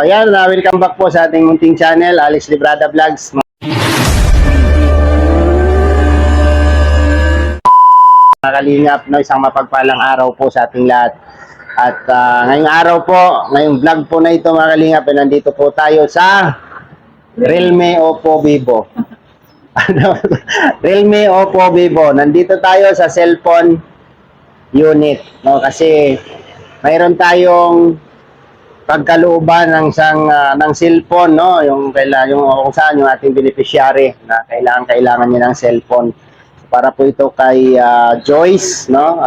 Yan, welcome back po sa ating munting channel, Alex Librada Vlogs. Mga kalingap, no, isang mapagpalang araw po sa ating lahat. At ngayong araw po, ngayong vlog po na ito mga kalingap, nandito po tayo sa Realme Oppo Vivo. Realme Oppo Vivo. Nandito tayo sa cellphone unit, no, kasi mayroon tayong pagkalooban ng ng cellphone, no, yung kung saan yung ating beneficiary na kailangan niya ng cellphone. Para po ito kay Joyce, no.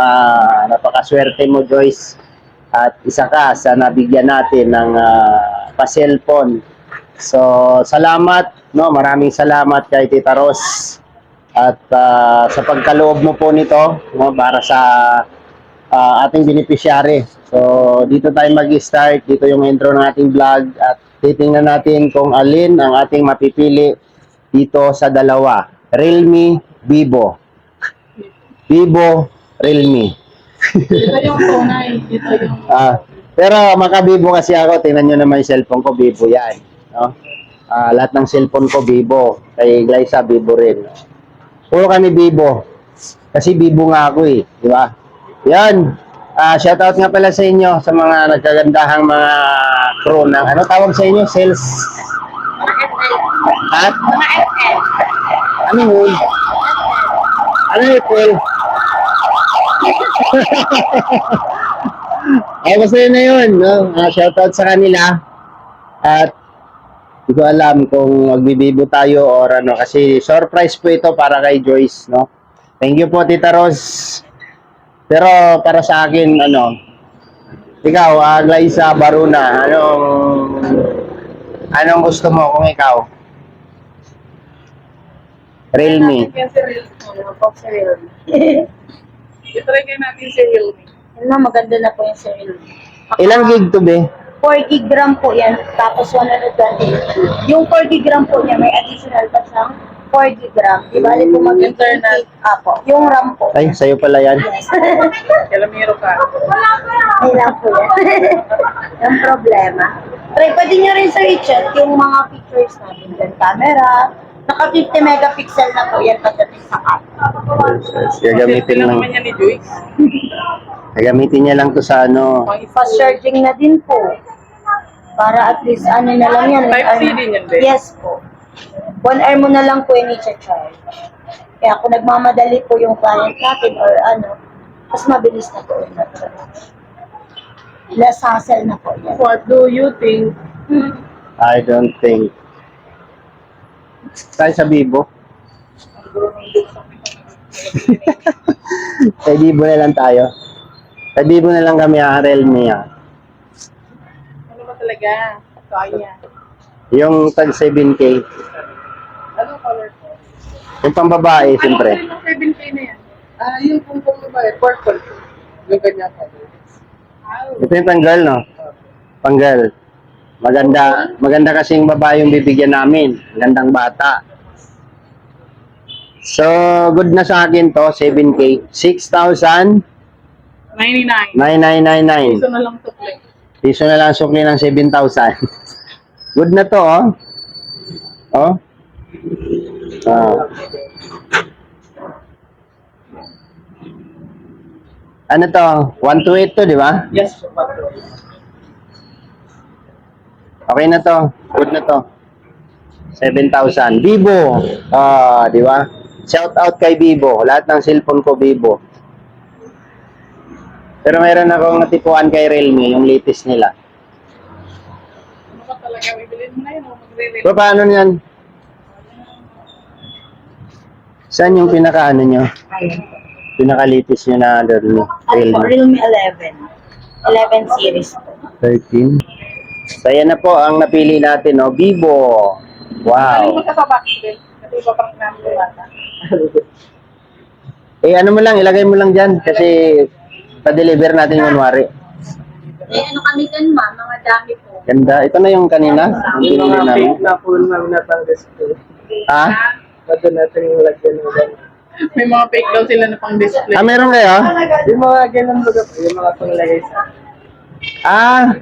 Napakaswerte mo, Joyce, at isa ka sa nabigyan natin ng pa-cellphone. So, salamat, no, maraming salamat kay Tita Ros at sa pagkaloob mo po nito, no, para sa ating beneficiary. So, dito tayo mag-start. Dito yung intro ng ating vlog at titingnan natin kung alin ang ating mapipili dito sa dalawa. Realme, Vivo. Vivo, Realme. Ito yung tunay. Ito yung... Pero maka-Vivo kasi ako. Tingnan nyo naman yung cellphone ko, Vivo yan. No? Lahat ng cellphone ko, Vivo. Kay Glyza, Vivo rin. Puro kami Vivo. Kasi Vivo nga ako eh. Di ba? Yan. Shoutout nga pala sa inyo sa mga nagkagandahang mga crew ng ano tawag sa inyo? Sales? Ha? Mga FL. Ano yun? Ano yun, Paul? Ay, basta yun na yun. No? Shoutout sa kanila. At hindi ko alam kung magbibibo tayo or ano. Kasi surprise po ito para kay Joyce. No? Thank you po, Tita Ros. Pero para sa akin, ano, ikaw, Glyza Baruna, anong gusto mo kung ikaw? Realme. Si Realme. I-try kayo natin si Realme. Ano, maganda na po yung si Realme. Ilang gig to be? 4 gig RAM po yan, tapos 128. Yung 4 gig RAM po niya, may additional pa siyang 4 gig RAM. Di bali po mag-internet. Apo, yung RAM po. Ay, sa'yo pala yan. Yes. Kalamiro ka. Ay lang po yan. Yung problema. Try, pwede nyo rin sa i-check yung mga features natin. Yung camera, naka 50 megapixel na po yan pagdating sa camera. Gagamitin lang. naman yan ni Joyce. Gagamitin niya lang to sa ano. Fast charging na din po. Para at least ano na lang yan. Type-C din yan, Beth? Yes po. 1 hour mo na lang po yung i-charge. Kaya kung nagmamadali po yung client natin or ano, mas mabilis na po yun. Less hassle na po yan. What do you think? I don't think. Tayo sa Vivo. Sa Vivo na lang tayo. Sa Vivo na lang kami, Realme. Ano ba talaga? Kaya. Yung tag 7K. Ano color ko? Yung pambabae, siyempre. Ano 7K na yan? Yung kung ba purple. Yung ganyan color. Ito yung pang-girl, no? Pang-girl. Maganda kasing babae yung bibigyan namin. Magandang bata. So, good na sa akin to, 7K. 6,999. 99. Piso na lang to play. Piso na lang sukli ng 7,000. Good na to, oh. Oh. Ano to? 128 to, di ba? Yes. Okay na to. Good na to. 7,000. Vivo. Di ba? Shout out kay Vivo. Lahat ng cellphone ko Vivo. Pero mayroon akong natipuan kay Realme, yung latest nila. Ano ba talaga? Bibilin mo na yun o magre-release? So, paano yan? Saan yung pinaka-ano nyo? Pinaka-latest nyo na Realme? Realme 11. 11 series po. 13. So, yan na po ang napili natin, no? Vivo. Ano Wow. mo sa box din? Kasi iba pang namin bata. Ano mo lang, ilagay mo lang dyan kasi pa-deliver natin yung kunwari. Ano kami din ma, mga dami po. Ganda. Ito na yung kanina. Yung pinili namin. na full namin natang display. Ha? Bago natin yung lagyan ng gano'n. May mga fake daw sila na pang display. Meron kayo? Yung mga ganun baga po, yung mga panglagay sa... Ah,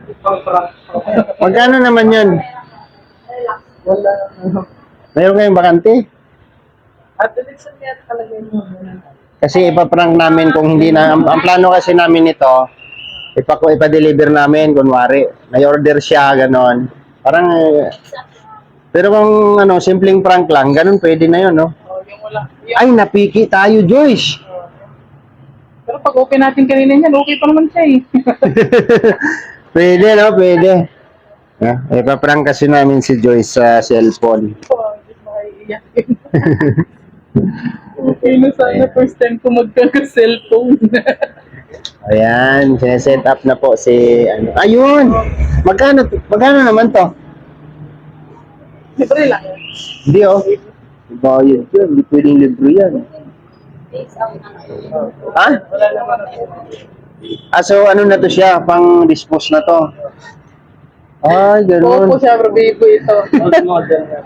magkano naman yun? Wala. Mayroon kayong bakante? At election niya talaga yun. Kasi ipaprank namin kung hindi na, ang plano kasi namin ito, ipa-deliver namin, kunwari, may order siya, ganon. Parang, pero kung ano, simpleng prank lang, ganon pwede na yun, no? Oh, yung wala. Ay, napiki tayo, Joyce! Pero pag open natin kanina niyan, okay pa naman siya eh. Pwede, no? Pwede. Ipaprank kasi namin si Joyce sa cellphone. Oh, hindi makaiiyak yun. Okay na sana first time ko magkaka-cellphone. Ayan, sineset up na po si, ano, ayun! Magkano naman to? Libre lang. Hindi, oh. Bayad yun, hindi pwedeng libre yan. Ha? Wala naman. So ano na to siya, pang dispose na to. Ay, Oo po ganoon. siya, bro, baby ito. Model niya.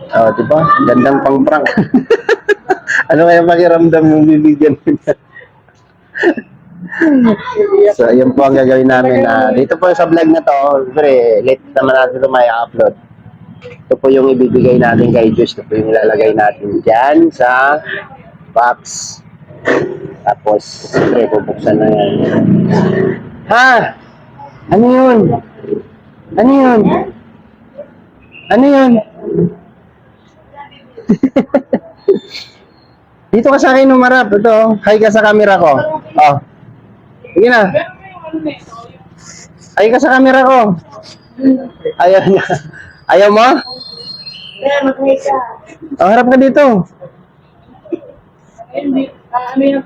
Oh, di ba? Gandang pang prank. Ano kaya pakiramdam mo bibigyan mo na? So, yun po ang gagawin namin na dito po sa vlog na to, siyempre, late naman natin ito may upload. Ito po yung ibibigay natin kay Diyos. Ito po yung ilalagay natin dyan sa box. Tapos, siyempre, bubuksan na yan. Ha? Ano yun? Ano yun? Ano yun? Dito ka sa akin umarap. Ito, oh. Hi ka sa camera ko. Oh. Sige na. Hi ka sa camera ko. Ayaw niya. Ayaw mo? Kaya mag-hi ka. Oh, harap ka dito. Hindi, ano yung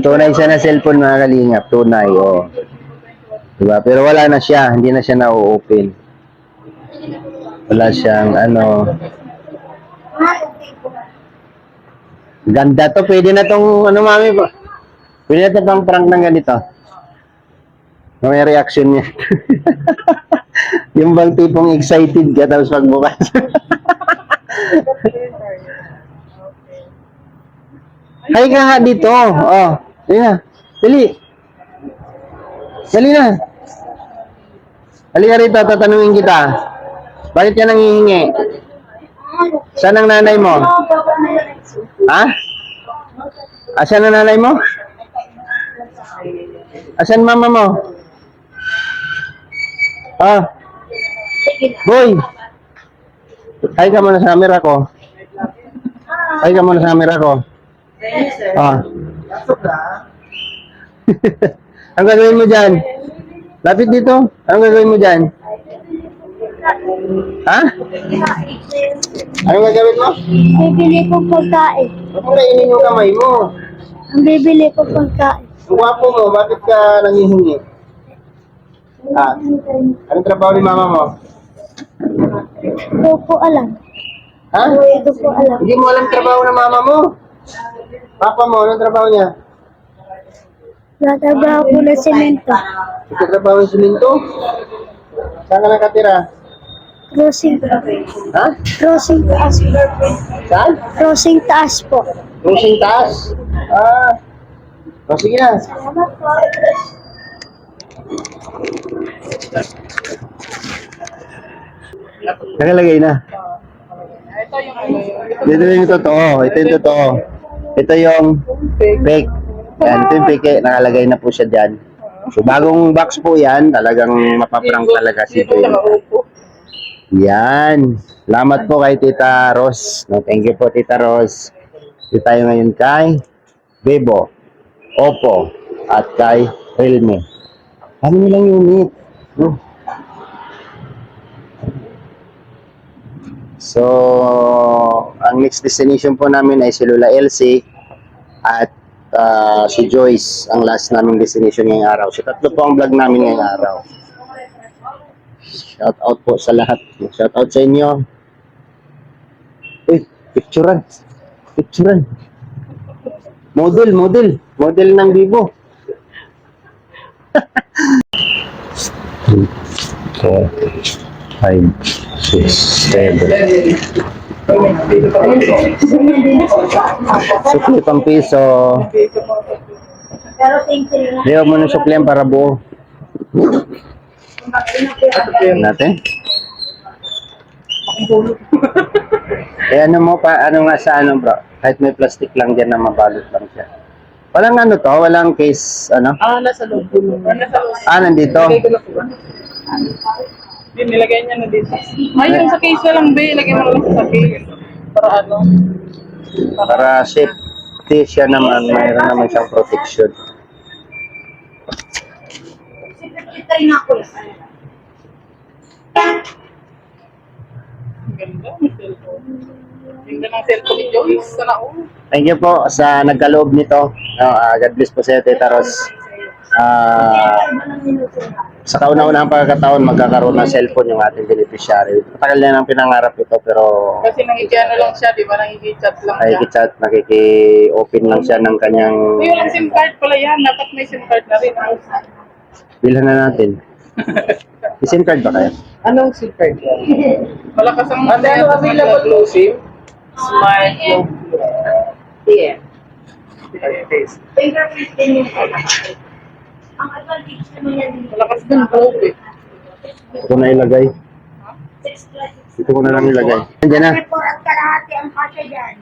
Tunay siya na cellphone mga kalingap. Tunay, oh. Diba? Pero wala na siya. Hindi na siya na-open. Wala siyang ano. Ganda to. Pwede na tong ano mami po. Pwede na to pang prank ng ganito. May reaction niya. Yung bang tipong excited ka tapos pagbukas. Hay ka nga dito. Oh. Dali na. Dali. Dali na. Dali ka rito. Tatanungin kita. Bakit ka nangihingi? Saan ang nanay mo? Ha? Asan ang nanay mo? Asan mama mo? Ah. Boy. Hay ka muna sa camera ko. Hay ka muna sa camera ko. Ah. Ang gagawin mo dyan? Lapit dito. Anong gagawin mo dyan? Ha? Anong gagawin mo? Bibili ko pagkain. Ba't mo kainin yung kamay mo? Ang bibili ko pagkain. Ang gwapo mo, bakit ka nangihingi? Ah, anong trabaho ni mama mo? Hindi ko alam. Ha? Hindi ko alam. Hindi mo alam trabaho ng mama mo? Papa mo, anong trabaho niya? Natatrabaho ko na semento. Nagtatrabaho ng siminto? Saan ka nakatira? Crossing. Ha? Crossing taas. Saan? Crossing taas po. Cruising taas? Ah. O, sige na. Salamat po. Nakalagay na. ito yung ano yun. Ito yung totoo. Ito yung totoo. Ito yung fake. Yan, ito yung fake. Nakalagay na po siya dyan. So, bagong box po yan. Talagang mapaprank talaga si Dito Joy. nakaupo. Yan. Salamat po kay Tita Ros. No, thank you po, Tita Ros. Dito tayo ngayon kay Bebo, Oppo, at kay Realme. Ano nilang unit? No? So, ang next destination po namin ay si Lola Elsie at si Joyce, ang last naming destination ngayong araw. So, tatlo po ang vlog namin ngayong araw. Shout out po sa lahat. Shout out sa inyo. Uy, picturean. Picturean. Model ng Vivo. 3, 4, 5, 6, 7. Sukli pang piso. Pero same na. Ayaw mo ng suklian para buo. Ito po yung Natin. Eh ano mo pa, ano nga sa ano bro? Kahit may plastic lang dyan na mabalot lang siya. Walang ano to, walang case, ano? nasa loob po. Nasa loob. Nandito. Lagay ko na po. Yun, nilagay niya na dito. Yung sa case na lang, be. Lagay mo lang sa case. Para ano? Para safety siya naman, mayroon naman siyang protection. Try na ako. Ganda, may cellphone. Ganda ng cellphone ni Joyce. Sana all. Thank you po sa nagkaloob nito. God bless po sa iyo, Tita Ros. Sa kauna-unahang pagkakataon, magkakaroon ng cellphone yung ating beneficiary. Matagal na nang pinangarap ito, pero Kasi nangikiano lang siya, di ba? Nangikichat lang siya. nakikichat, nakiki-open lang siya ng kanyang... May walang SIM card pala yan. Dapat may SIM card na rin. Bilhan na natin. May SIM card ba kayo? Anong SIM card yan? Malakas ang... Ano available no SIM? Smart no. Yeah. Face. Fingerprint din yung ang advantage naman yan. Malakas dun, bro. Ito ko na ilagay. 6 plus Ito ko na lang ilagay. Nandiyan na. 4 at kalahati ang kasya dyan.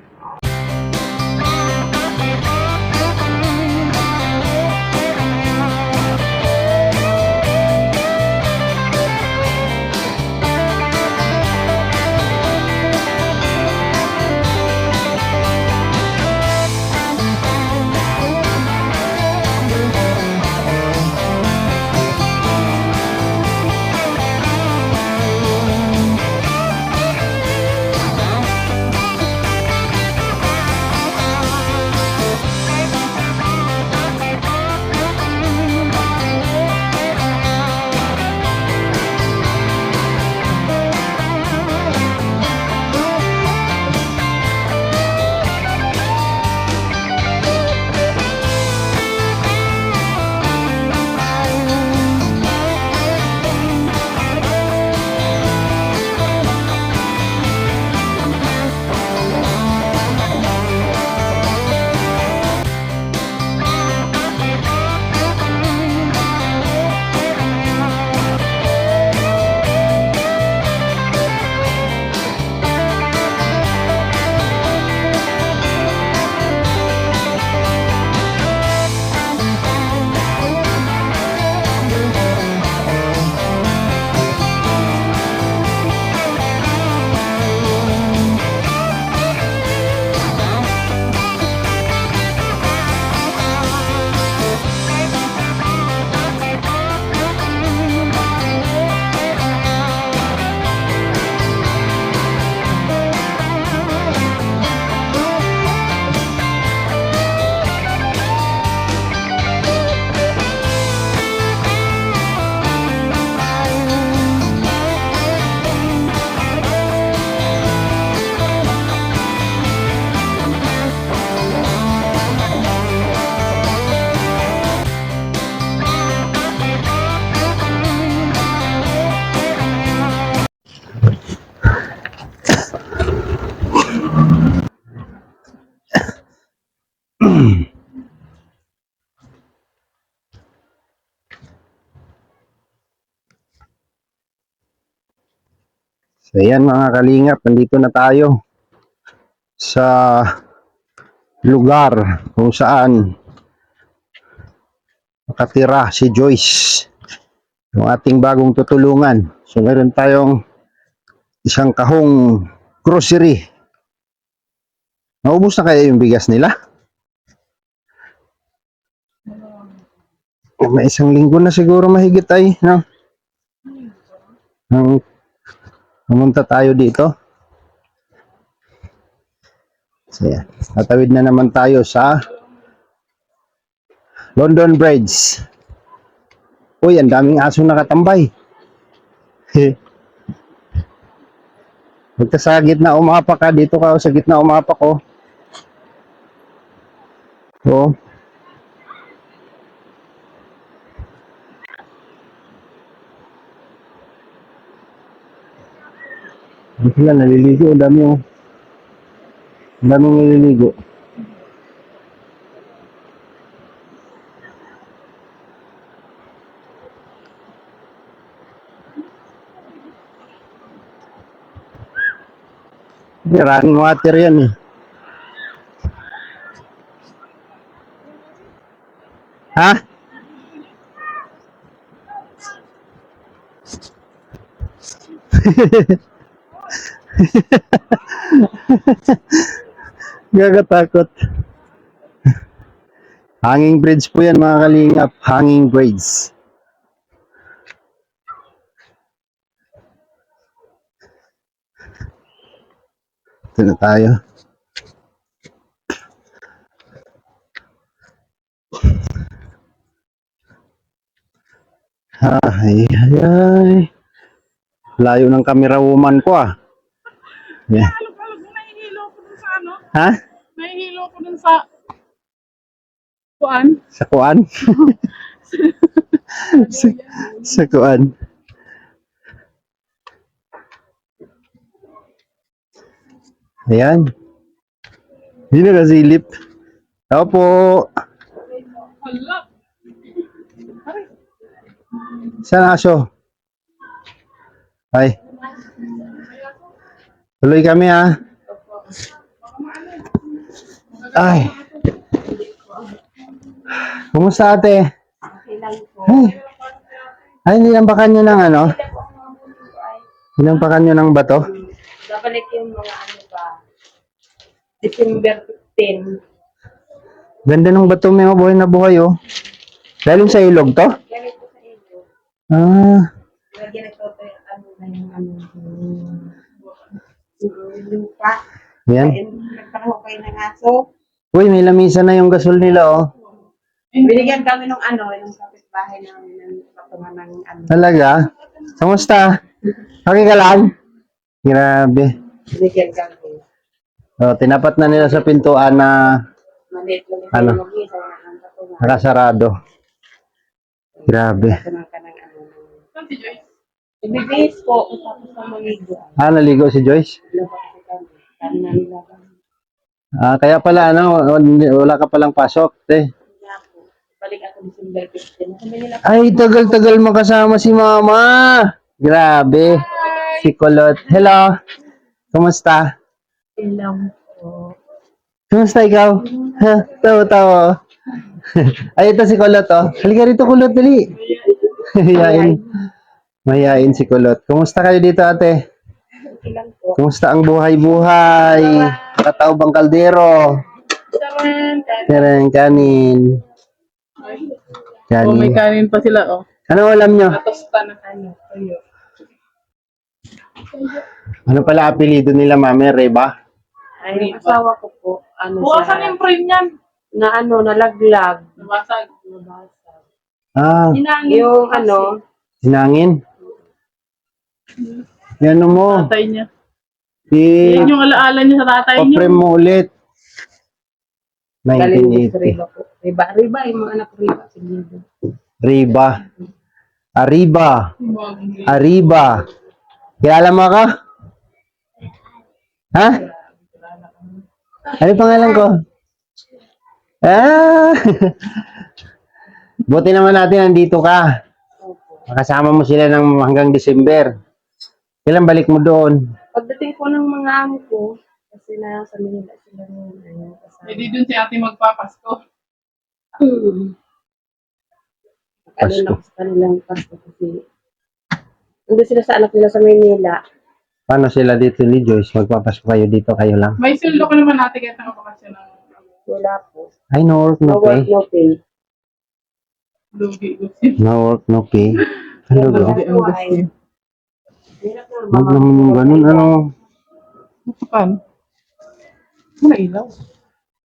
So yan mga kalingap, nandito na tayo sa lugar kung saan nakatira si Joyce, yung ating bagong tutulungan. So meron tayong isang kahong grocery. Naubos na kaya yung bigas nila? May isang linggo na siguro mahigit ay, no? Nang pumunta tayo dito. So yan, tatawid na naman tayo sa London Bridge. Uy, ang daming aso nakatambay. Magka sa gitna umapak ka, dito ka sa gitna umapak ko. Oo. Ang sila naliligo, ang dami yung naliligo. Running water yan eh. Ha? Gagatakot. Hanging bridge po yan mga kalingap. Hanging bridge. Ito na tayo. Ay, ay, ay. Layo ng camera woman ko ah. Yeah. Alog-alog mo, nahihilo ko dun sa ano? Ha? Nahihilo ko dun sa... Kuan? Sa kuan? sa kuan. Ayan. Hindi na kasilip. Tao po. Hala. Saan aso? Ay. Tuloy kami ha. Ay. Kumusta ate? Ay, nilampakan nyo ng ano? Nilampakan nyo ng bato? Babalik yung mga ano ba? December 15. Ganda ng bato may buhay na buhay oh. Galing sa ilog to? Ganito sa inyo. Ah, Lagyan ito yung ano na yung ano. Yung lupa. yan. Nagpanaho kayo ng aso. Uy, may lamisa na yung gasol nila oh. Binigyan kami ng ano, yung kapitbahay namin ng patungan ng ano. Talaga? Kamusta? Okay ka lang? Grabe. Binigyan kami. Oh, tinapat na nila sa pintuan na Maliit lang Ano? yung mag-isa ng patungan. nakasarado. Grabe. Patungan ka ng ano. Saan si Joyce? Ibibis po, tapos na maligo. Ah, naligo si Joyce? Lupa kasi kami. Kami na nila kami. Ah, kaya pala ano, wala ka palang pasok, eh. Kaya po, balik ako December 15. Sabi nila, Ay, tagal-tagal makasama si Mama. Grabe. Si Kulot. Hello. Kumusta? ilang po. Kumusta ikaw? Ha? Tawa-tawa. Ay, ito si Kulot, oh. Halika rito, Kulot, dali. Mayayain. Mayayain si Kulot. Kumusta kayo dito, ate? Ilang po. Kumusta ang buhay-buhay? Nakataob ang kaldero. Charan! Meron kanin. Oh, may Kanin. kanin pa sila, oh. Ano alam nyo? Natosta na ano. Ayo. Ano pala apelido nila, Mami? Reba? Ay, yung asawa ko po, ano Bukasan siya, yung frame niyan. na ano, nalaglag. Nabasag. Nabasag. Ah, Yung ano, sinangin. Yan mo. Tatay niya. I- Yan yung alaala niya sa tatay niya. Pa-frame mo ulit. galing din sa 1980. Riba po. Riba, yung mga anak ko Riba. Sige. Riba. Arriba. Arriba. Kilala mo ako? Ha? Ano pangalan ko? Ah! Buti naman natin nandito ka. Makasama mo sila ng hanggang December. Kailan balik mo doon? Pagdating po ng mga amo ko, kasi nasa Manila sila noon. Ayun, kasama. Hindi dun si ate magpapasko. Ano lang sa kanilang pasto kasi. Nandun sila sa anak nila sa Manila. Paano sila dito ni Joyce? Magpapasko kayo dito, kayo lang. May sweldo ko naman ate kahit nakapakasya ng Wala po. Ay, no work, no No work, pay. no pay. lugi. No work, no pay. Ano ba? Lugi ang gusto. Hirap na Huwag naman yung ganun, ano? Paano? Wala ilaw.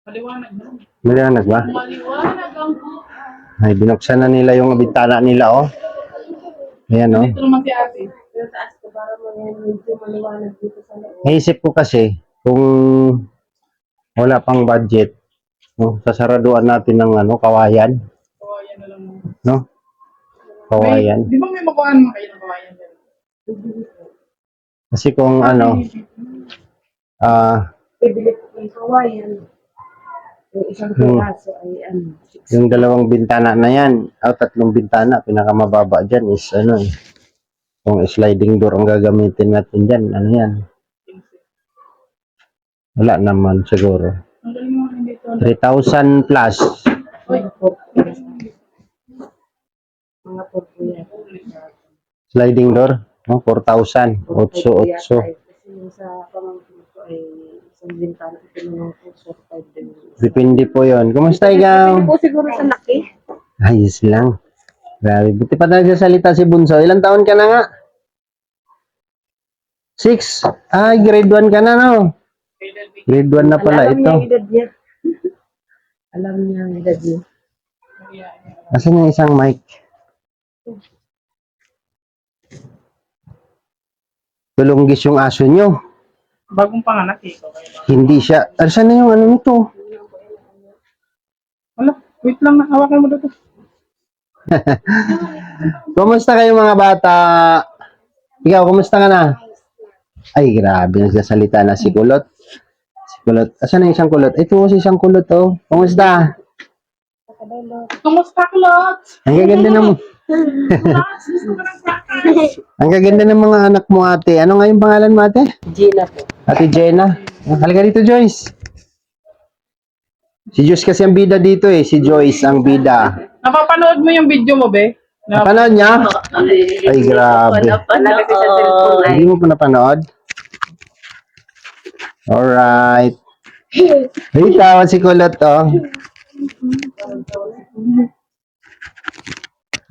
Maliwanag na. Maliwanag ba? Maliwanag ang buhay. Ay, binuksan na nila yung bintana nila, oh. Ayan, oh. Dito naman si ate. Pero taas ko para medyo maliwanag dito sa loob. Naisip ko kasi, kung wala pang budget, no, sasaraduan natin ng ano, kawayan, Kawayan na lang. no? Kawayan. Di ba may makuha naman kayo ng kawayan dyan? Kasi kung ano, Bibili ko ng kawayan. Yung isang piraso ay ano, yung dalawang bintana na yan, o tatlong bintana, pinakamababa dyan is ano eh. Kung sliding door ang gagamitin natin dyan, ano yan? Wala naman siguro. Ang galing naman dito. 3,000 plus. Mga po po yan. Sliding door. 4,000. 8,800. Kasi yung sa pamangkin ko ay isang bintana ito naman po 5 din. Depende po yon. Kumusta ikaw? Po siguro sa laki. Ayos lang. Grabe. Buti pa nagsasalita si Bunso. Ilang taon ka na nga? 6. Ay, grade 1 ka na, no? Grade 1 na pala Alam niya ito. ang edad niya. Alam niya ang edad niya. Asan yung isang mic? Tulunggis yung aso nyo. Bagong panganak eh. Hindi siya. Asan na yung ano nito? Wala, wait lang na. Hawakan mo dito. Kumusta kayo mga bata? Ikaw, kumusta ka na? Ay, grabe. Nagsasalita na si Kulot. Si Kulot. Asan na yung isang Kulot? Ito si isang Kulot, oh. Kumusta? Kumusta, Kulot? Ang gaganda ng... Ang gaganda ng mga anak mo, ate. Ano nga yung pangalan mo, ate? Gina po. Ate Jenna. Halika dito, Joyce. Si Joyce kasi ang bida dito eh. Si Joyce ang bida. Napapanood mo yung video mo, be? Napanood niya? Ay, grabe. Malaki sa cellphone ay. Hindi mo pa napanood? Alright. Ay, tawa si Kulot, oh.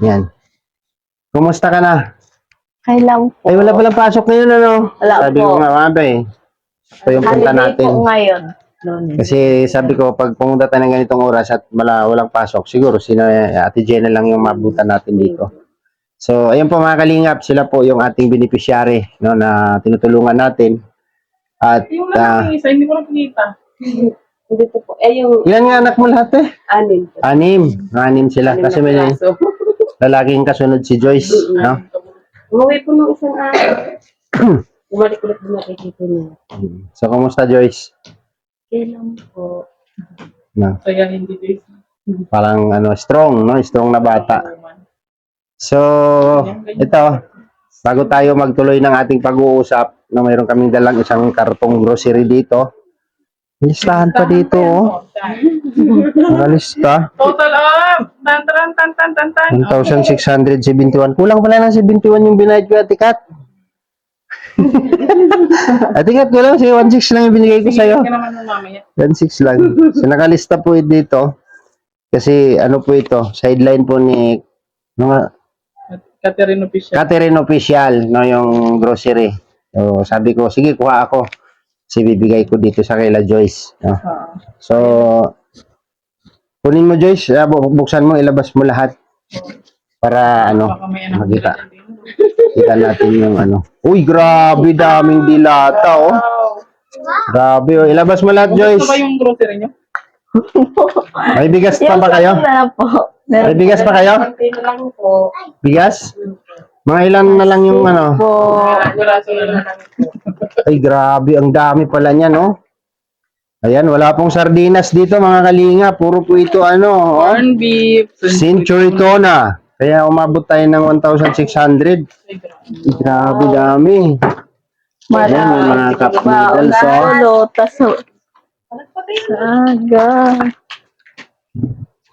Yan. Kumusta ka na? Kailan po? Ay, wala palang pasok ngayon, ano? Wala Sabi po. ko nga, mabe. Ito yung punta Holiday natin. po ngayon. Lunes. Kasi sabi ko, pag pumunta tayo ng ganitong oras at walang pasok, siguro sino, Ate Jenna lang yung mabutan natin dito. So, ayun po mga kalingap, sila po yung ating beneficiary, no, na tinutulungan natin. At, Yung lalaking isa, hindi ko na pinita. Hindi po po. Eh, yung ilan nga anak mo lahat eh? anin po. 6 sila. Kasi may Aso. lalaking kasunod si Joyce, no? Umuwi po nung isang araw. Bumalik ulit dito niya. So, kumusta Joyce? Kailan po? No, Kaya hindi Joyce. parang ano, strong, no? Strong na bata. So, ito, bago tayo magtuloy ng ating pag-uusap, no, mayroon kaming dalang isang kartong grocery dito. Listahan pa dito, oh. Nakalista. Total of tan tan tan tan tan tan. 1,671. Kulang pala ng 71 yung binayad ko, Ate Kat. Ate Kat, kulang. Sige, 1,600 lang yung binigay ko sa'yo. Sige naman ng mamaya. 1,600 lang. So, nakalista po dito. Kasi, ano po ito, sideline po ni mga Catherine Official. Catherine Official, no, yung grocery. So, sabi ko, sige, kuha ako. Kasi bibigay ko dito sa kaila Joyce. No? So, kunin mo Joyce, buksan mo, ilabas mo lahat. Para, ano, Baka may anak makita. nila din. Kita natin yung ano. Uy, grabe, daming dilata, oh. Grabe, oh. Ilabas mo lahat, Joyce. Gusto ba yung grocery nyo? May bigas pa ba kayo? Na po. May bigas pa kayo? Konti na lang po. Bigas? Mga ilan na lang yung ano? Wala sila lang kami po. Ay, grabe. Ang dami pala niya, no? Ayan, wala pong sardinas dito, mga kalinga. Puro po ito, ano, oh. Corn beef. Century tuna. Kaya umabot tayo ng 1,600. Ay, grabe dami. Ayan, yung mga cup noodles, oh. Lotas. Saga.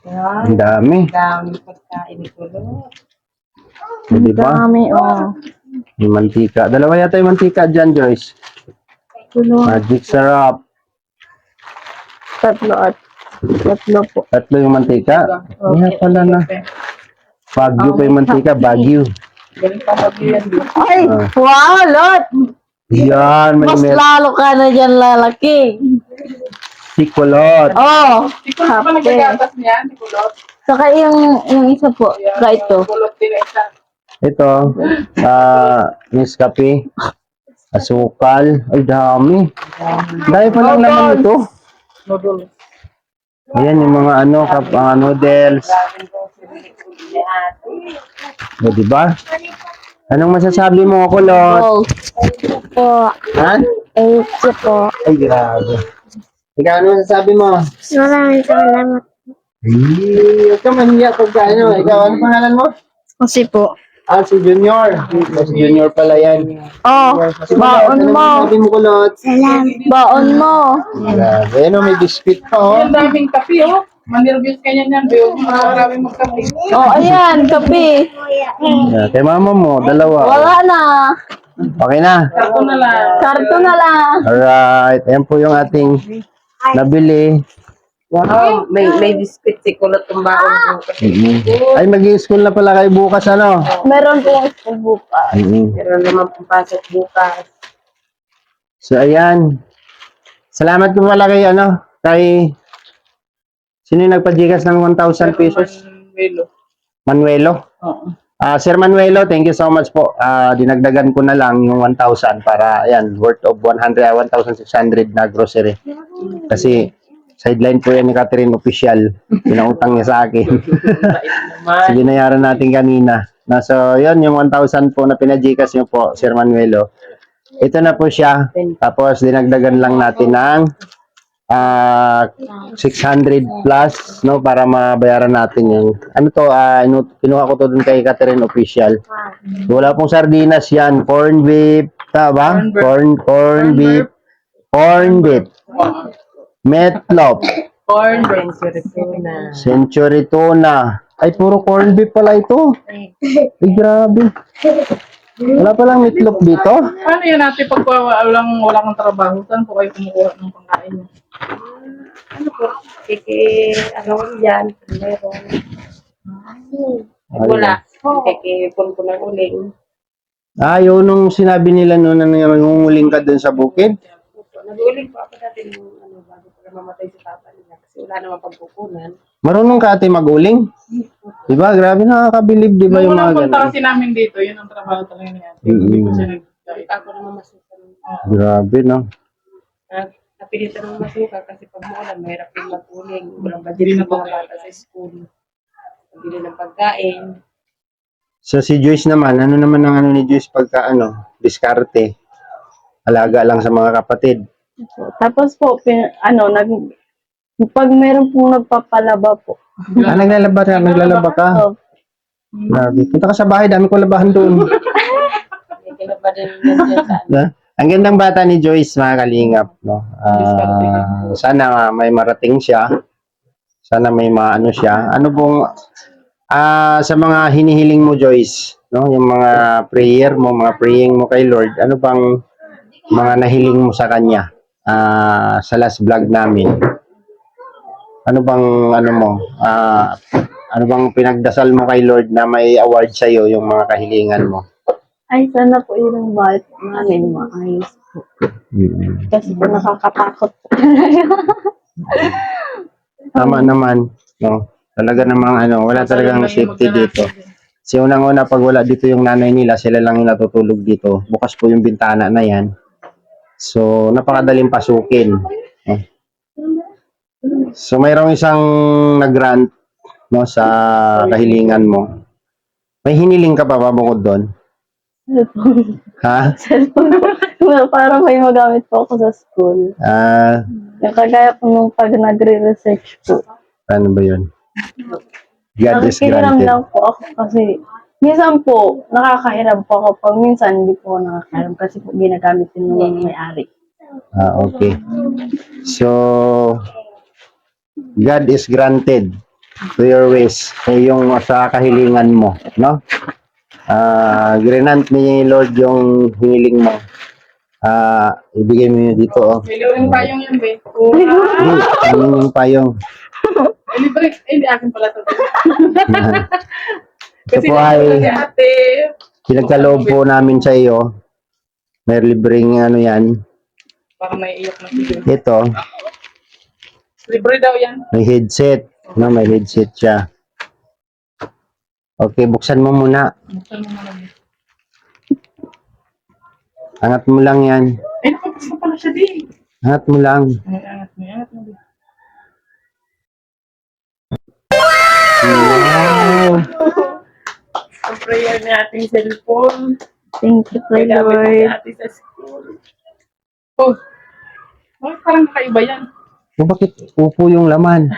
Ang dami. Dami pagkain ko. Di ba? Dami, oh. Yung mantika. Dalawa yata yung mantika dyan, Joyce. Magic sarap. Tatlo po. 3 yung mantika. Kaya pala na. Baguio pa yung mantika. Baguio. Galing pa mag-iyan din. Ay, wow, lot. Yan, may Mas lalo ka na dyan lalaki. tikulot. Oh, Di ko na ba nagagatas niyan? Di kulot. saka yung isa po. Saka ito. Kulot din na isa. Ito, Nescafe, asukal. Ay, dami. Dahil pa lang naman ito. Noodles. Ayan, yung mga ano, noodles. O, diba? Anong masasabi mo, Kulot? Oh, po. Ha? Ito po. Ay, grabe. Ikaw, ano masasabi mo? Maraming salamat. Huwag ka mahiya pagka ano. Ikaw, ano pangalan mo? Kasi po. Ah, si Junior. Si Junior pala yan. Oh, baon mo. Sabi mo, Kulot. Baon mo. Grabe, no, may biscuit pa, oh. Ang daming kape, oh. Manirviews kanya niyan, Beo. Marami magkape. Oh, ayan, kape. Yeah, kay mama mo, dalawa. Wala na. Okay na. Karto na lang. Karto na lang. Alright, ayan po yung ating nabili. Wow, may biscuit si Kulot ng baon bukas. Ay, mag-i-school na pala kayo bukas, ano? Meron pong school bukas. Meron naman pumpasok bukas. So, ayan. Salamat po pala kay, kay, sino yung nagpa-gigas ng 1,000 pesos? Velo. Manuelo? Oo. Sir Manuelo, thank you so much po. Dinagdagan ko na lang yung 1,000 para, ayan, worth of 1,600 na grocery. Kasi, sideline po yan ni Catherine Official. Pinautang niya sa akin. So, binayaran natin kanina. So, yun, yung 1,000 po na pinagikas niyo po, Sir Manuelo. Ito na po siya. Tapos, dinagdagan lang natin ng 600 plus, no, para mabayaran natin yung, kinuha ko to dun kay Catherine Official. Wala pong sardinas yan. Corn beef, ba? Corn beef. Corn beef. Meatloaf. Corn. Century tuna. Ay, puro corn beef pala ito. Ay, grabe. Wala palang meatloaf dito. Paano yan natin pag wala kang trabaho? Saan po kayo kumukuha ng pangkain niyo? Ano po? Yan, meron. Wala. Kikipon ko ng uling. Yun nung sinabi nila noon na nangunguling ka dun sa bukid. Nag-uling po ako dati nung bago ko na mamatay si papa niya kasi wala naman pagkukunan. Marunong ka ate maguling? Diba? Grabe, nakakabilib, diba yung mga Nung unang punta ganun? kasi namin dito, yun ang trabaho talaga niya. Mm. Hindi ko siya nag-guide. Ako naman masuka ng Grabe, no? napilitan ng masuka kasi pag muulan, mahirap yung mag-uling. Walang budget Hindi na ng mga bata sa school. Pabili ng pagkain. So si Joyce naman, ano naman ang ni Joyce pagka diskarte? Alaga lang sa mga kapatid. Tapos po, pag meron pong nagpapalaba po. Naglalaba ka? Oh, Grabe. Punta ka sa bahay, dami ko labahan doon. May kinaba din yan sa Na? Ang gandang bata ni Joyce, mga kalingap, no? Sana may marating siya. Sana may maano siya. Ano pong sa mga hinihiling mo, Joyce, no? Yung mga prayer mo, mga praying mo kay Lord, ano bang mga nahiling mo sa kanya sa last vlog namin? Ano bang ano bang pinagdasal mo kay Lord na may award sa iyo yung mga kahilingan mo? ay, sana po yung bahay po namin maayos po. Kasi po nakakatakot po. Tama naman, no? Talaga namang wala talagang safety dito. Kasi unang-una pag wala dito yung nanay nila, sila lang yung natutulog dito. Bukas po yung bintana na yan. So, napakadaling pasukin. No? So, mayroong isang nag-grant, no, sa kahilingan mo. May hiniling ka pa bukod doon? Cellphone. Ha? Cellphone po. Para may magamit po ako sa school. Yung kagaya po nung pag nagre-research po. Ano ba yun? God is Nakikiram granted. lang po ako kasi minsan po nakakahiram po ako pag minsan hindi po ako nakakahiram kasi po ginagamit din ng may-ari. Okay. So, God is granted to your wish. So, yung sa kahilingan mo, no? Granant ni Lord yung hiling mo. Ibigay mo yun dito, oh. May libreng payong yan, be. Ano yung payong? May libreng, hindi akin pala to. Ito Kasi po ay si ate. pinagkaloob po namin sa iyo. May libreng yan. Parang naiiyak na siya. Ito, Libre daw yan. may headset. No, may headset siya. Okay, buksan mo muna. Buksan mo naman. Angat mo lang yan. Ay, nakapagsa pala siya din. Angat mo lang. Ay, angat mo, angat mo. Wow! Ang prayer ni ating cellphone. Thank you, May gamit ni Lord. ate sa school. Oh, bakit parang kakaiba yan? Bakit upo yung laman?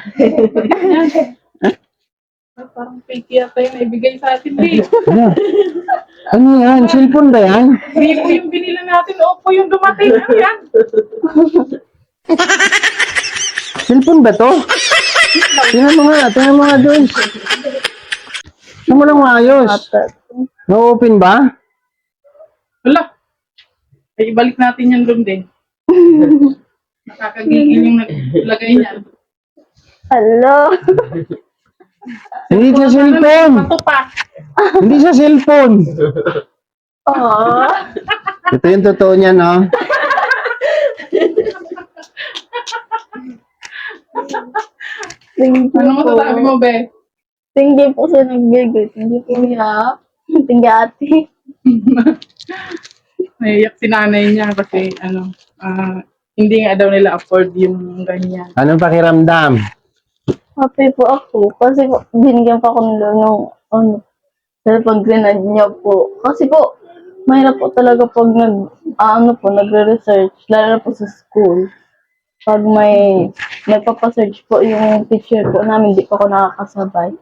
Parang fake yata yung naibigay sa atin, B. Ano? Ano yan? Cellphone ba yan? Vivo yung binila natin, Oppo yung dumating. Ano yan? Cellphone ba to? Tingnan mo nga doon. Tingnan mo lang maayos. Na-open ba? Wala. Ay, ibalik natin yan doon din. Nakakagigil yung naglagay niya. Hello. Hindi sa cellphone. Ito pa. Hindi sa cellphone. Oh. Ito yung totoo niya, no? Thank you Ano po. masasabi mo, Be? Thank you po sa nagbigay. Thank you po, ya. Thank you, ate. Naiyak si nanay niya kasi hindi nga daw nila afford yung ganyan. Anong pakiramdam? Happy po ako. Kasi po, binigyan pa ako ng cellphone grenade niya po. Kasi po, mahirap po talaga pag nagre-research, lalo na po sa school. Pag may nagpapasearch po yung teacher po namin, di po ako nakakasabay.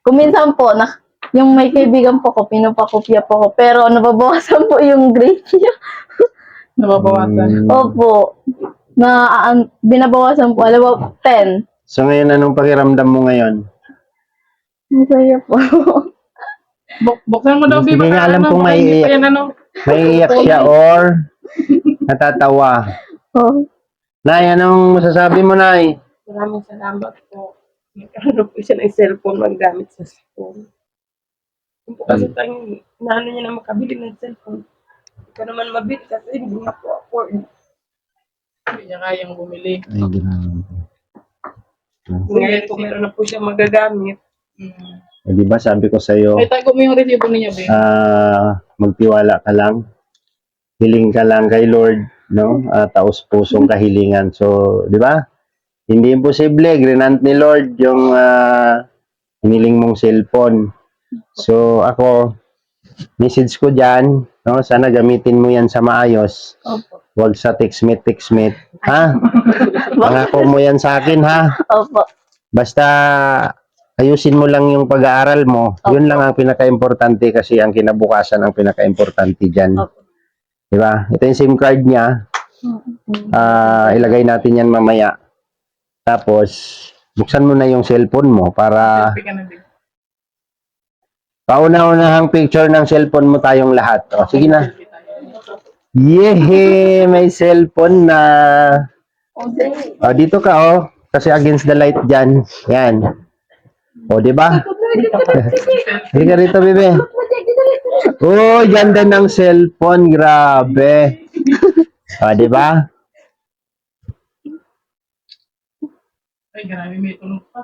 Kung minsan po, yung may kaibigan po ko, pinapakopya po ko, pero nababawasan po yung grade niya. Nababawasan. Opo. Binabawasan po, alam mo, 10. So ngayon, anong pakiramdam mo ngayon? Masaya po. Buksan mo daw, Be. Hindi baka nga alam kung baka hindi may- pa yan, May iyak siya or natatawa? Oh. Nay, anong masasabi mo, Nay? Maraming salamat po. Nagkaroon po siya ng cellphone magamit sa school. Kung po kasi tayong inaano niya na makabili ng cellphone. Hindi ko naman mabili kasi hindi nga po afford. Hindi niya kayang bumili. Ay, grabe. Ngayon po meron na po siya magagamit. Di ba sabi ko sa'yo, Ay, tago mo yung resibo niya, Be. magtiwala ka lang. Hiling ka lang kay Lord, no? Taos pusong kahilingan. So, di ba? Hindi imposible. Grinant ni Lord yung hiniling mong cellphone. So, ako, message ko dyan, no? Sana gamitin mo yan sa maayos. Opo. Huwag sa text-meet. Ha? Pangako mo yan sa akin, ha? Opo. Basta ayusin mo lang yung pag-aaral mo. Yun lang ang pinaka-importante kasi ang kinabukasan ang pinaka-importante dyan. Opo. Diba? Ito yung SIM card niya. Ilagay natin yan mamaya. Tapos, buksan mo na yung cellphone mo para Selfie ka na, Be. pauna-unahang picture ng cellphone mo tayong lahat. O, sige na. Yehey! May cellphone na. O, dito ka, oh. Kasi against the light dyan. Yan. O, diba? Hindi ka rito, bebe. Oh, ganda ng cellphone. Grabe. O, diba? Ay, grabe, may tunog pa.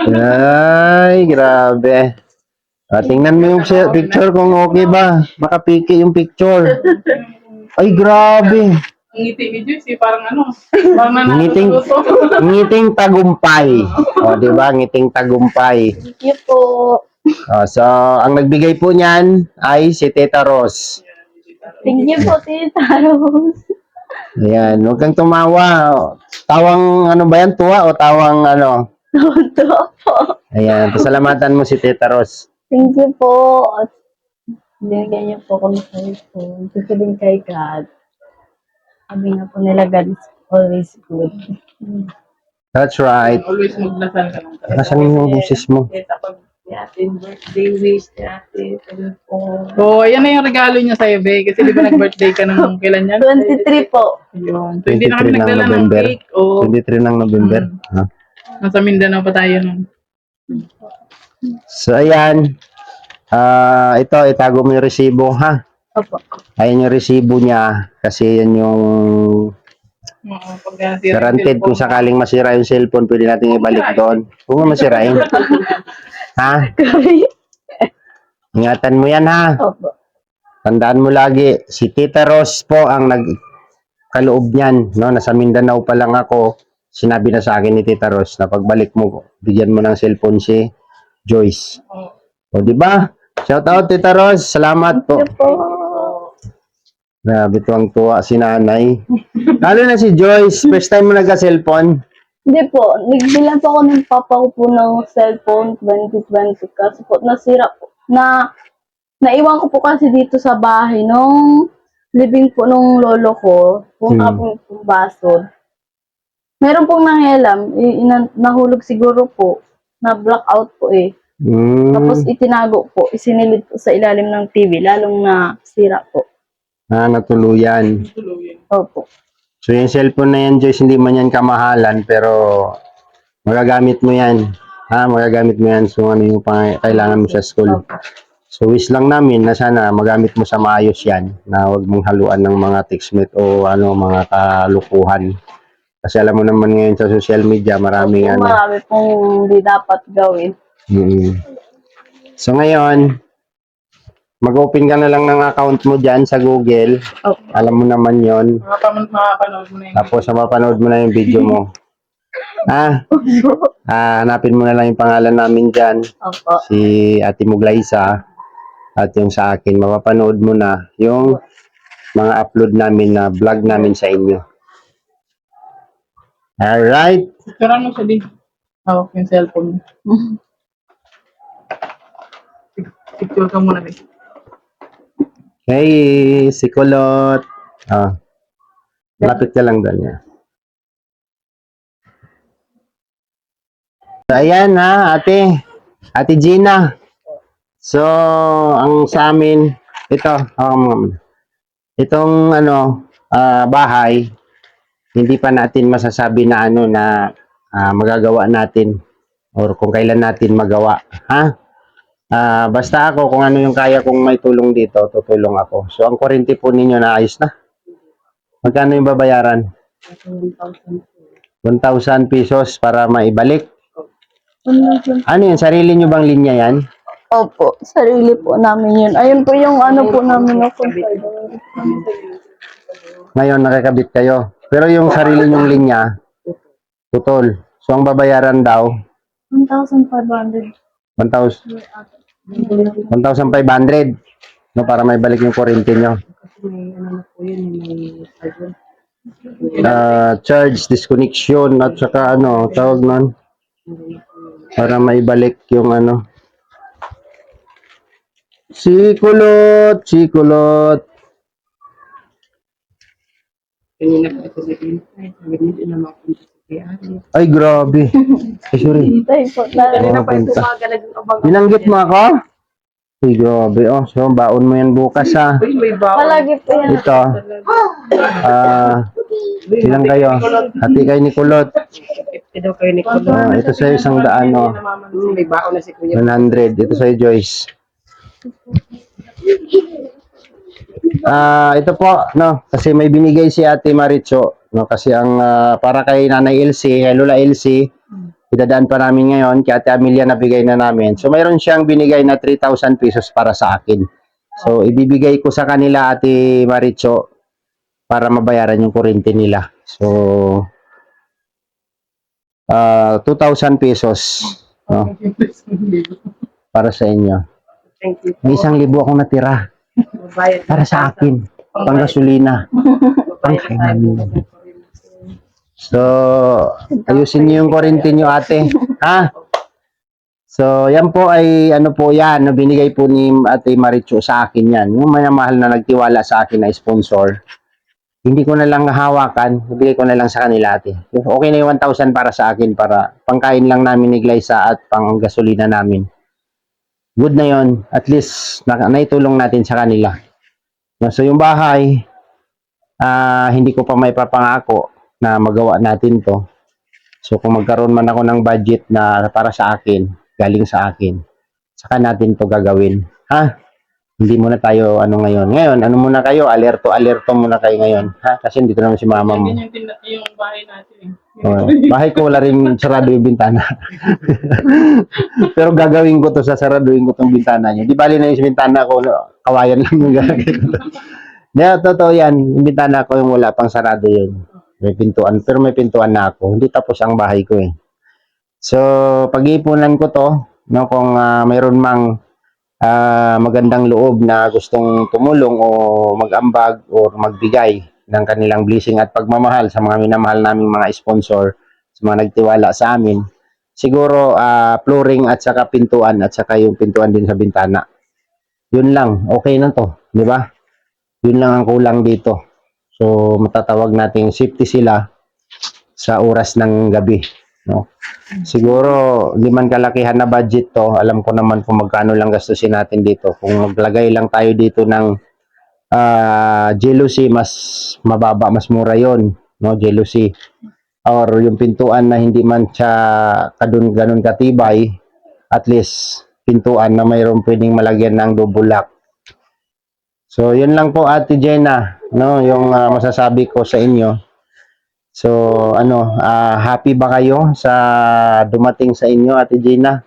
Ay, grabe. Tingnan mo yung picture kung okay ba. Makapiki yung picture. Ay, grabe. Ang ngiti ni Joyce, parang parang Ngiting, nanalo. ngiting tagumpay. O, di ba? Ngiting tagumpay. Thank you po. So, ang nagbigay po niyan ay si Teta Ros. Thank you po, Tita Rose. Ayan, huwag kang tumawa. Tawang ano ba yan? Tuwa o tawang ano? Tuwa po. Ayan, pasalamatan mo si Teta Ros. Thank you po. At binigyan niyo po kami sa ito. Gusto din kay God. Sabi nga po nila, God is always good. That's right. Always magdasal ka lang. Nasaan yung boses mo? Kaya pag natin birthday wish natin, cellphone. So, ayan na yung regalo niya sa'yo, Be. Kasi di ba nag-birthday ka nung kailan yan? 23 po. Yun. So, hindi na 23 kami ng nagdala ng November. cake. O, 23 ng November. Ha? nasa Mindanao pa tayo nun. So, ayan. Ito, itago mo yung resibo, ha? Opo. Ayan yung resibo niya. Kasi yan yung Oo, pag nasira yung guaranteed kung cellphone. sakaling masira yung cellphone, pwede natin ibalik doon. Huwag mo masirain. Ha? Ingatan mo yan, ha? Opo. Tandaan mo lagi, si Tita Ros po ang nagkaloob niyan. No? Nasa Mindanao pa lang ako. Sinabi na sa akin ni Tita Ros na pagbalik mo, bigyan mo ng cellphone si Joyce. Oo. O, di ba? Shout out, Tita Ros. Salamat po. Thank you po. Grabe, tuwang tuwa si nanay. Lalo na si Joyce. First time mo nagka-cellphone. Hindi po, nagbilan po ako ng papa ko po ng cellphone 2020 kasi po nasira po. Naiwan ko po kasi dito sa bahay nung living po nung lolo ko, punta po yung baso. Meron pong nangyalam, nahulog siguro po, na blackout po eh. Tapos itinago po, isinilid po sa ilalim ng TV, lalong na sira po. Natuluyan. Opo. So, yung cellphone na yan, Joyce, hindi man yan kamahalan, pero magagamit mo yan. Magagamit mo yan. So, ano yung kailangan mo sa school. So, wish lang namin na sana magamit mo sa maayos yan, na huwag mong haluan ng mga textmate o mga kalukuhan. Kasi alam mo naman ngayon sa social media, maraming Opo, marami pong hindi dapat gawin. So, ngayon, mag-open ka na lang ng account mo dyan sa Google. Opo. Alam mo naman yon. Makapanood mo na yun. Tapos, mapapanood mo na yung video mo. Hanapin mo na lang yung pangalan namin dyan. Opo. Si Ate Muglaisa. At yung sa akin, mapapanood mo na yung mga upload namin na vlog namin sa inyo. Alright? Picturean mo siya din. Hawak yung cellphone. Picture ka muna din. Hey, si Kulot. Lapit ka lang doon. Yeah. So, ayan ate. Ate Gina. So, ang sa amin, ito, itong bahay, hindi pa natin masasabi na magagawa natin or kung kailan natin magawa. Basta ako, kung ano yung kaya kong may tulong dito, tutulong ako. So, ang kuryente po ninyo naayos na. Magkano yung babayaran? 1,000 pesos para maibalik. Ano yun? Sarili nyo bang linya yan? Opo, sarili po namin yun. Ayun po yung ano po namin na Ngayon, nakakabit kayo. Pero yung sarili nyong linya, putol. So, ang babayaran daw, 1,500. 1,500. No, para may balik yung kuryente nyo. Charge, disconnection, at saka tawag nun. Para may balik yung Si Kulot. Kanina pa ito sa Pilipinas, sabi niya, hindi na makapunta sa Piari. Ay, grabe. Ay, sorry. Hintay po. Kanina pa ito Punta. umaga, nag-abang. Binanggit mo ako? Ay, grabe. So, baon mo yan bukas, Uy, may baon. Palagi po yan. Ito. Ilang kayo? Hati kayo ni Kulot. Ito daw kayo ni Kulo. Ito sa'yo 100, May baon na si Kuya. 100. Ito sa'yo, Joyce. Ito po, kasi may binigay si Ate Maricho, kasi ang para kay Nanay Elsie, Lola Elsie, idadaan pa namin ngayon, kay Ate Amelia nabigay na namin. So, mayroon siyang binigay na 3,000 pesos para sa akin. So, ibibigay ko sa kanila, Ate Maricho, para mabayaran yung kuryente nila. So, 2,000 pesos, para sa inyo. Thank you. May 1,000 akong natira. Bayad Para sa akin. Pang gasolina. Pang namin. So, ayusin niyo yung kuryente niyo, ate. So, yan po ay, yan, binigay po ni Ate Maricho sa akin yan. Yung mahal na nagtiwala sa akin na sponsor. Hindi ko na lang hawakan, bigay ko na lang sa kanila, ate. Okay na yung 1,000 para sa akin, para pangkain lang namin ni Glyza at pang gasolina namin. Good na yon, at least naitulong natin sa kanila. So yung bahay, hindi ko pa may papangako na magawa natin to. So kung magkaroon man ako ng budget na para sa akin, galing sa akin, saka natin to gagawin. Hindi muna tayo ngayon. Ngayon, muna kayo, alerto muna kayo ngayon. Kasi dito naman si mama mo. Yung bahay natin. Bahay ko wala rin sarado yung bintana. Pero gagawin ko to, sasaraduin ko tong bintana niya. Di bali na yung bintana ko, kawayan lang yung gagawin ko. Totoo yan, yung bintana ko yung wala pang sarado yun. May pintuan, pero may pintuan na ako. Hindi tapos ang bahay ko eh. So, pag-iipunan ko to, kung mayroon mang magandang loob na gustong tumulong o mag-ambag o magbigay ng kanilang blessing at pagmamahal sa mga minamahal naming mga sponsor. sa mga nagtiwala sa amin. Siguro flooring at saka pintuan at saka yung pintuan din sa bintana. Yun lang, okay na to, di ba? Yun lang ang kulang dito. So matatawag nating safety sila sa oras ng gabi, no? Siguro di man kalakihan na budget to, alam ko naman kung magkano lang gastusin natin dito. Kung maglagay lang tayo dito ng jealousy, mas mababa, mas mura yon, no? Jealousy or yung pintuan na hindi man siya ganun katibay, at least pintuan na mayroon pwedeng malagyan ng double lock. So yun lang po Ate Jenna, no, yung masasabi ko sa inyo. So ano, happy ba kayo sa dumating sa inyo Ate Jenna?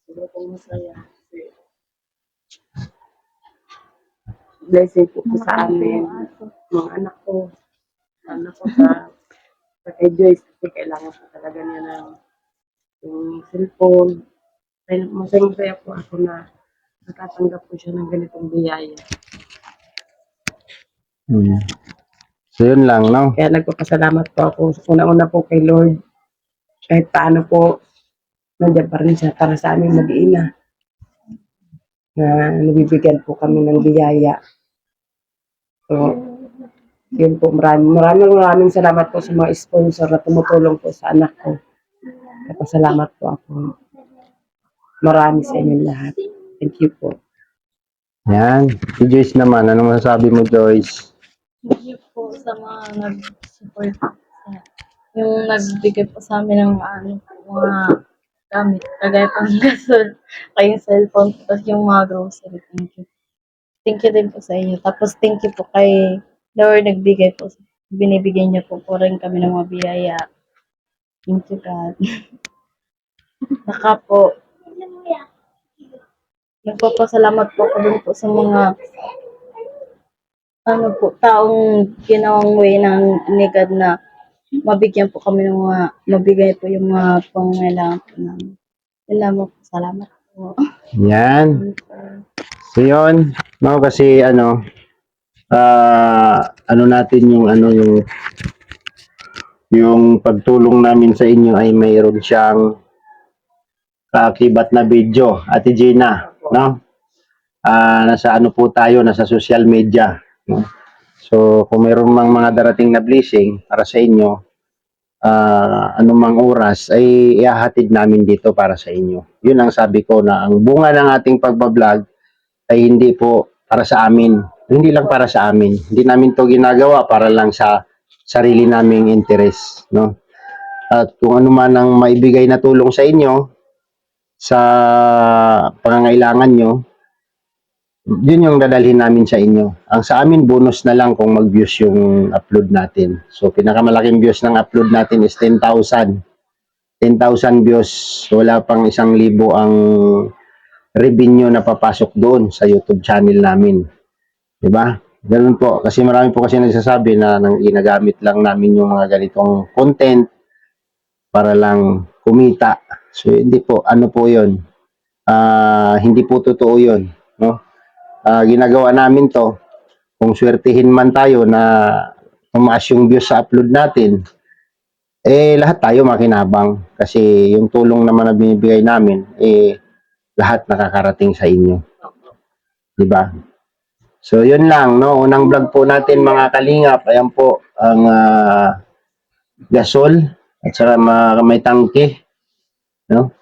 Siguro kung masaya. Blessing po po sa amin. Mga anak ko. Sa kay Joyce. Kasi kailangan po talaga niya ng yung cellphone. Kaya masaya po ako na nakatanggap po siya ng ganitong biyaya. So yun lang, no? Kaya nagpapasalamat po ako. Una-una po kay Lord. Kahit paano po, nandiyan pa rin siya para sa aming mag-iina. Na nabibigyan po kami ng biyaya. So, yun po, maraming salamat po sa mga sponsor na tumutulong po sa anak ko. Nagpasalamat po ako. Marami sa inyo lahat. Thank you po. Yan. Si Joyce naman, anong masasabi mo Joyce? Thank you po sa mga nag-support sa yung nagbigay po sa amin ng mga gamit, kagaya pang gasol, kayong cellphone, tapos yung mga grocery. Thank you. Thank you din po sa inyo. Tapos thank you po kay Lord, nagbigay po. Binibigay niya po rin kami ng mga biyaya. Thank you, God. Saka po, nagpapasalamat po ako dun po sa mga taong ginawang way ng ni God na mabigyan po kami ng mga, mabigay po yung mga pangangailangan po namin. Yun lamang po, salamat po. Yan. So yun, no, kasi ano natin yung pagtulong namin sa inyo ay mayroon siyang kaakibat na video, Ate Gina, no? Nasa ano po tayo, nasa social media, no? So kung mayroon mang mga darating na blessing para sa inyo, anumang oras ay ihahatid namin dito para sa inyo. Yun ang sabi ko, na ang bunga ng ating pagbablog ay hindi po para sa amin. Hindi lang para sa amin. Hindi namin to ginagawa para lang sa sarili naming interest, no? At kung ano man ang maibigay na tulong sa inyo sa pangangailangan nyo, yun yung dadalhin namin sa inyo. Ang sa amin, bonus na lang kung mag-views yung upload natin. So, pinakamalaking views ng upload natin is 10,000. 10,000 views. Wala pang 1,000 ang revenue na papasok doon sa YouTube channel namin. Diba? Ganun po. Kasi marami po kasi nagsasabi na ginagamit lang namin yung mga ganitong content para lang kumita. So, hindi po. Ano po yun? Hindi po totoo yun. No? Ginagawa namin to, kung swertihin man tayo na tumaas yung views sa upload natin, lahat tayo makinabang. Kasi yung tulong naman na binibigay namin, lahat nakakarating sa inyo. Diba? So, yun lang, no? Unang vlog po natin, mga kalingap, ayan po, ang gasol, at saka may tangke, no?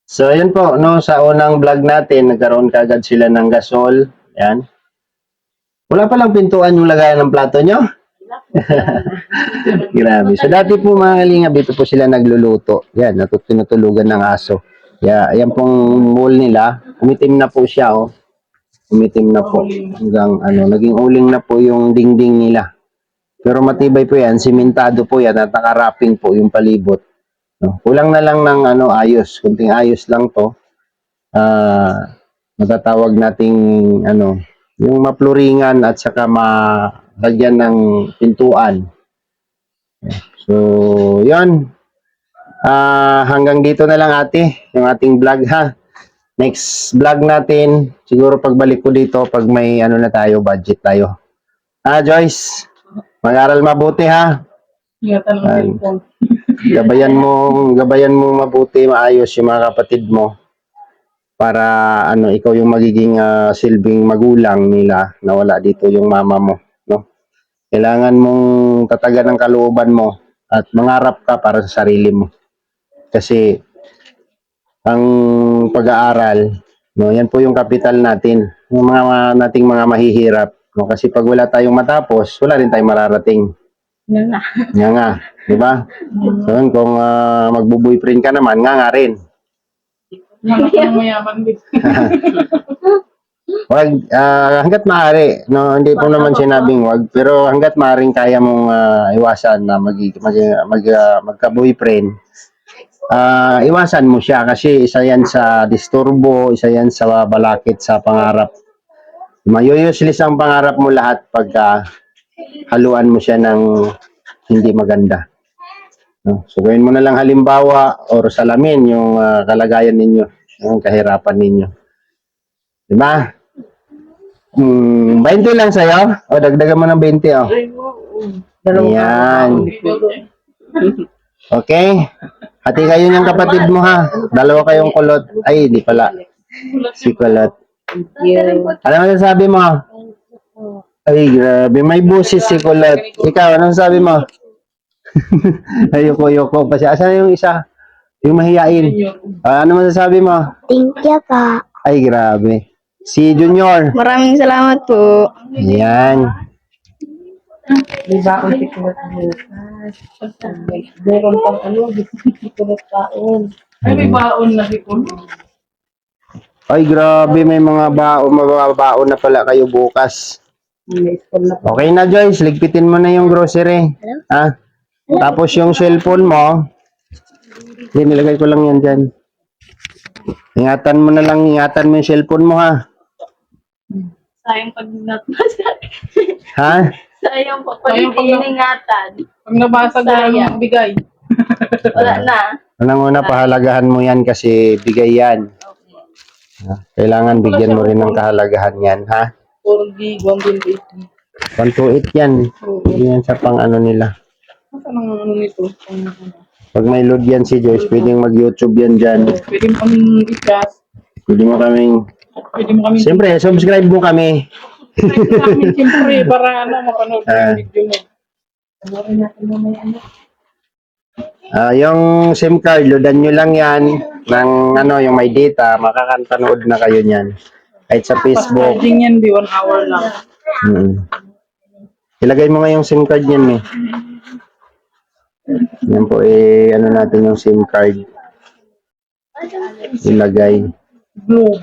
So, yun po, no? Sa unang vlog natin, nagkaroon kagad sila ng gasol, ayan. Wala palang pintuan yung lagayan ng plato nyo? Grabe. So, dati po, mga kalingap, dito po sila nagluluto. Yan, tinutulugan ng aso. Ayan pong bowl nila, umitim na po siya, oh. Umitim na po. Hanggang naging uling na po yung dingding nila. Pero matibay po yan, simentado po yan, at naka-wrapping po yung palibot. No? Kulang na lang ng ayos, kunting ayos lang to. Matatawag nating yung mapluringan at saka malagyan ng pintuan. So, yan. Hanggang dito na lang ate, yung ating vlog ha. Next vlog natin, siguro pagbalik ko dito, pag may na tayo, budget tayo. Joyce, mag-aral mabuti ha. Ingatan mo yung phone. gabayan mo mabuti, maayos yung mga kapatid mo para ano ikaw yung magiging silbing magulang nila na wala dito yung mama mo, no? Kailangan mong tatagan ng kalooban mo at mangarap ka para sa sarili mo. Kasi ang pag-aaral, no, yan po yung kapital natin. Yung nating mga mahihirap, no? Kasi pag wala tayong matapos, wala rin tayong mararating. Nga nga, di ba? So, yun, kung magbo-boyfriend ka naman, nga rin. Hanap ng mayaman din. Wag, hanggat maaari, no, hindi po naman sinabing wag, pero hanggat maaaring kaya mong iwasan na magka-boyfriend, iwasan mo siya kasi isa yan sa disturbo, isa yan sa balakid sa pangarap. Mayo-useless ang pangarap mo lahat pagka haluan mo siya ng hindi maganda. No? So, gawin mo na lang halimbawa or salamin yung kalagayan ninyo, yung kahirapan ninyo. Diba? 20 lang sa'yo? O, dagdagan mo ng 20, oh. Ayan. Okay? Hati kayo niyang kapatid mo, ha? Dalawa kayong kulot. Ay, di pala. Si kulot. Ano masasabi mo? Ay, grabe. May busis si kulot. Ikaw, ano masasabi mo? Ayoko pa siya. Asan yung isa? Yung mahiyain. Ano masasabi mo? Thank you po. Ay, grabe. Si Junior. Maraming salamat po. Ayan. Di ba ako si Kulot bukas? Meron pang ano, di Kulot kaon. Ay, may baon na hipon. Ay, grabe. May mga mababaon na pala kayo bukas. May school na Okay na, Joyce. Ligpitin mo na yung grocery. Ha? Tapos yung cellphone mo, nilagay ko lang yan dyan. Ingatan mo yung cellphone mo, ha? Sayang pag natmasa. Ha? Sayang po Sayang pag iningatan. Pag nabasag na lang bigay. Wala na. Unang-una, pahalagahan mo yan kasi bigay yan. Kailangan bigyan mo rin ng kahalagahan yan, ha? 4D, 128. 128 yan. Hindi yan sa pang ano nila. Saan ang ano nito? Pag may load yan si Joyce, pwedeng mag-YouTube yan dyan. Pwede mo kaming i-cast. Pwede mo kaming... Pwede mo kaming Siyempre, subscribe mo kami. namin siyempre para ano, mapanood yung video mo. Panoorin natin mamaya ano. Yung SIM card, loadan nyo lang yan ng ano, yung may data, makakapanood na kayo niyan. Kahit sa Facebook. Charging yan, 1 hour lang. Ilagay mo nga yung SIM card niyan, eh. Yan po, ano natin yung SIM card. Ilagay. Blue.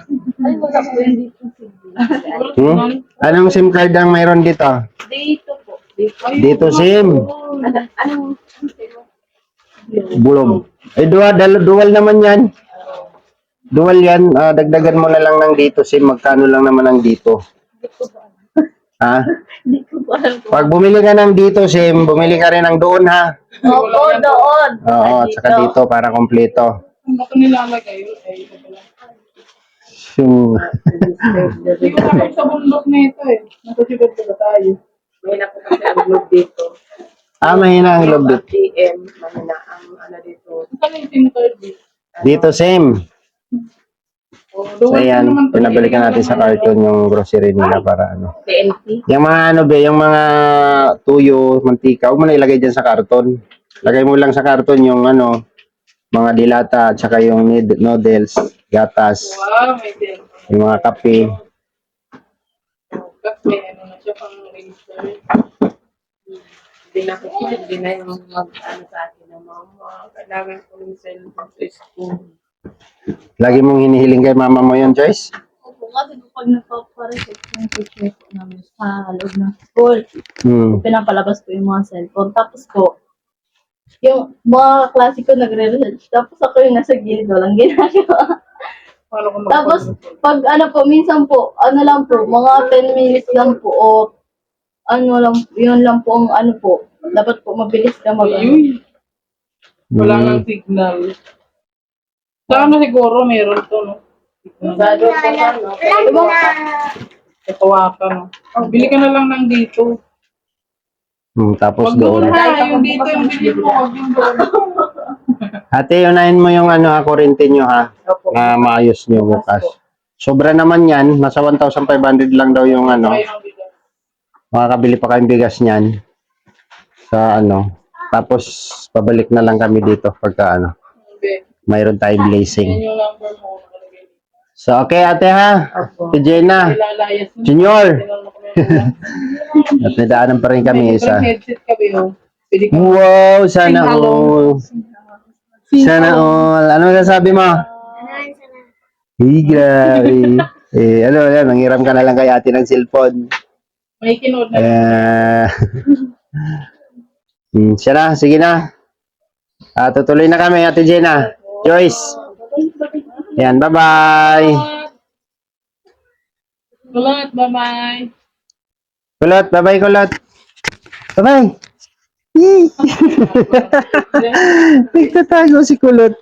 Anong SIM card ang mayroon dito? Dito po. Dito SIM. Bulog. Dual naman yan. Dual yan. Dagdagan mo na lang ng dito SIM. Magkano lang naman ang dito? Ha? Pag bumili ka ng dito SIM, bumili ka rin ng doon, ha? Opo, doon. Oo, at saka dito para kompleto. Ang baka nilalagay. Ay, ito pala. Yung... Hindi ko kami sa bundok na ito eh. Nakasigad pa ba tayo? May na po kasi ang vlog dito. mahina ang loob dito. PM, mahina ang ano dito. Saan yung SIM card eh? Dito SIM. So ayan, pinabalikan natin sa carton yung grocery nila para ano. TNT. Yung mga ano be, yung mga tuyo, mantika, huwag mo na ilagay dyan sa karton. Lagay mo lang sa karton yung ano, mga dilata, at saka yung noodles, gatas, Wow, may din. yung mga kape. Kasi ano na siya pang register. Hindi na po, hindi na yung mag-ano sa akin na mama. Kailangan ko yung cellphone sa school. Lagi mong hinihiling kay mama mo yun, Joyce? Opo, kasi pag nagpapareset yung picture po namin sa loob ng school, pinapalabas ko yung mga cellphone. Tapos po, yung mga klase ko nagre-research. Tapos ako yung nasa gilid, walang ginagawa. Paano ko Tapos, pag ano po, minsan po, ano lang po, mga 10 minutes lang po, o ano lang, yun lang po ang ano po. Dapat po mabilis ka mag Ayun. Wala nang signal. Sa ano siguro meron to, no? Sa doon ko ano, Katawakan, no? Bili ka na lang ng dito. Tapos Wag doon doon. ha, yung dito yung bili mo, wag yung doon. Ate, unahin mo yung ano ha, kurente nyo ha. Opo. Na maayos nyo bukas. Sobra naman yan. Nasa 1,500 lang daw yung ano. Makakabili pa kayong bigas niyan. Sa ano. Tapos, pabalik na lang kami dito pagka ano. Mayroon tayong blazing. Yan yung number mo. nakalagay dito. So, okay ate ha. Opo. Si Jenna. Nilalayas mo. Junior. Tinanong ko na yun. At nadaanan pa rin kami Sobrang isa. headset kami, oh. Pwede ka Wow, sana Sing along. all. Sana all. Ano masasabi mo? Hey, grabe. Ano yan, manghiram ka na lang kay ate ng cellphone. may kinood na. Siya na, sige na. Tutuloy na kami, ate Jenna. Joyce. Yan, bye-bye. Kulot, bye-bye. Kulot, bye-bye, kulot. Bye-bye. Yay! Nagtatago si kulot.